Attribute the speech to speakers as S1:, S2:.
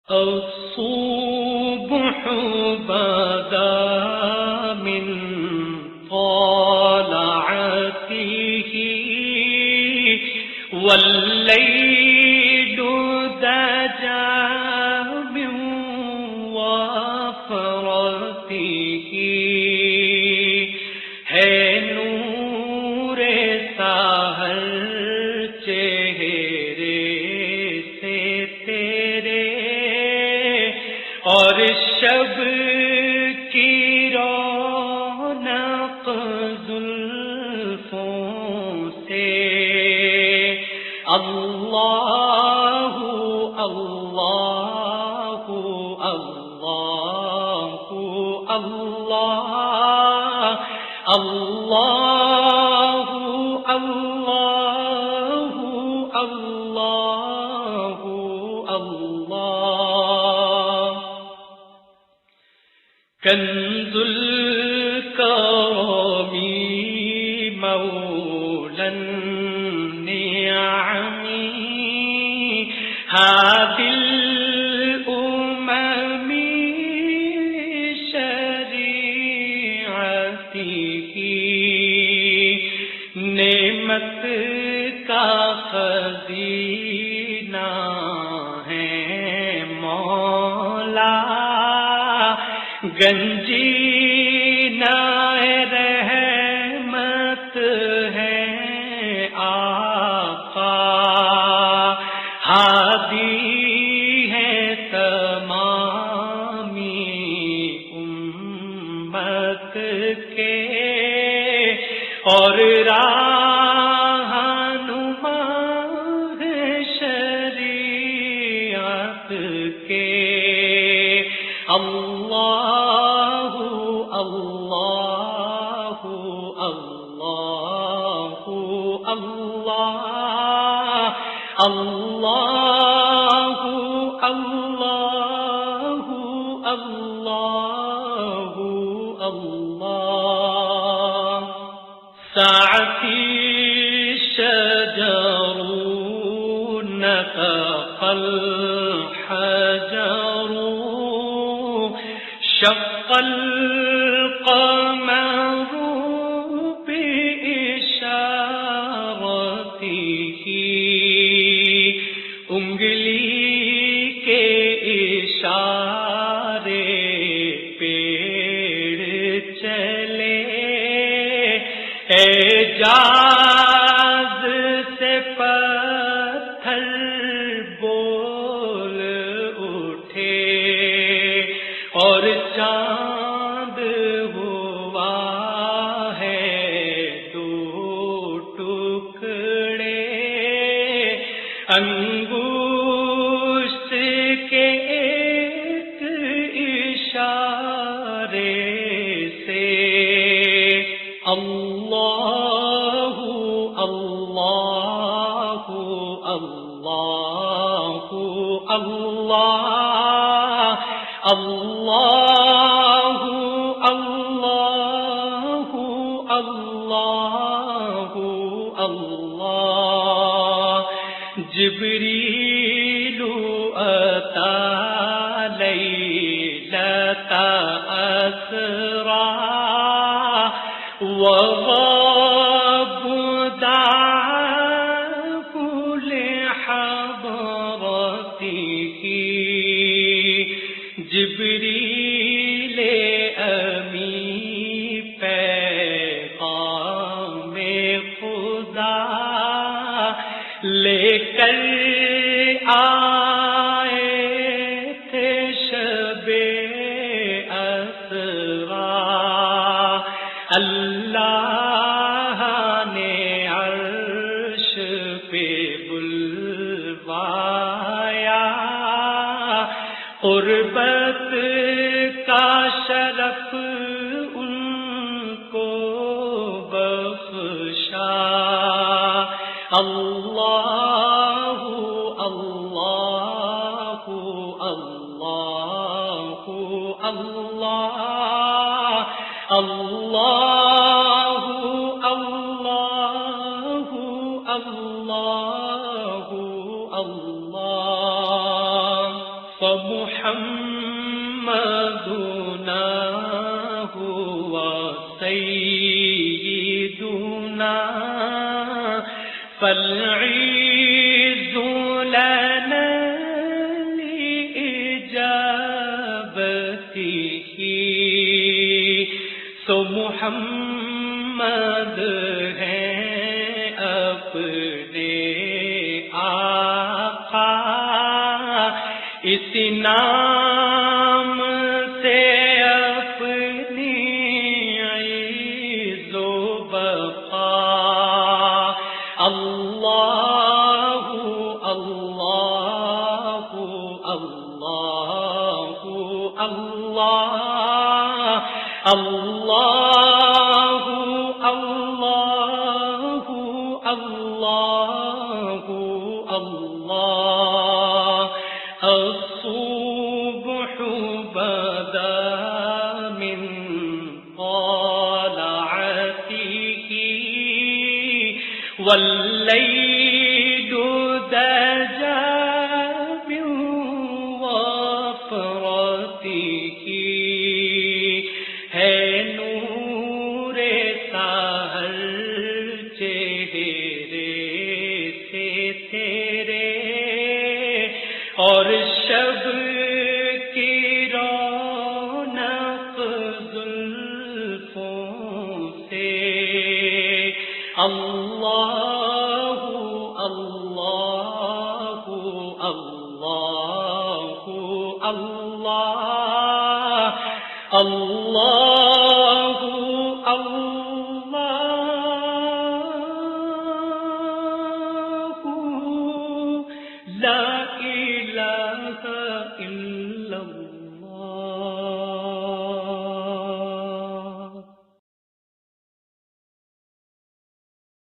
S1: الصبح بدا من طلعته والليل دجى من وفرته ہے نور سحر چہرے سے تیرے اور شب کی رونق زلفوں سے اللہ اللہ اللہ اللہ اللہ اللہ اللہ اللہ کنز الکرم مولا النعم هادي الأمم شریعته نعمت کا خزینہ ہے مولا گنجینہ رحمت ہے آقا ہادی ہے تمامی امت کے اور رہنما ہے شریعت کے اللہ اللہ اللہ اللہ اللہ اللہ اللہ اللہ ساعتی شجر نطق الحجر شق القمر بإشارته انگلی کے اشارے پیڑ چلے اعجاز سے پتھر بول اٹھے اور چاند ہوا ہے دو ٹکڑے انگشت کے ایک اشارے سے اللہ اللہ اللہ اللہ اللہ اللہ اللہ اللہ جبریل اتا لیلۃ اسرا وغابدا لحضرته جبریل امی پیغام خدا لے کر آئے تھے شب اسرا اللہ نے عرش پہ بلوایا قربت کا شرف ان کو بخشا اللہ اللہ اللہ اللہ اللہ اللہ اللہ اللہ محمدنا هو سيدنا فالعز لنا لإجابته سو محمد ہے اپنے آقا اس نام سے اپنی عز و بقا اللہ اللہ اللہ اللہ اللہ اللہ اللہ اللہ الصبح بدا من طلعته والليل دجى من وفرته ہے نور سحر چہرے سے تیرے اور شب کی رونق زلفوں سے اللہ اللہ اللہ اللہ اللہ اللہ لا إله إلا الله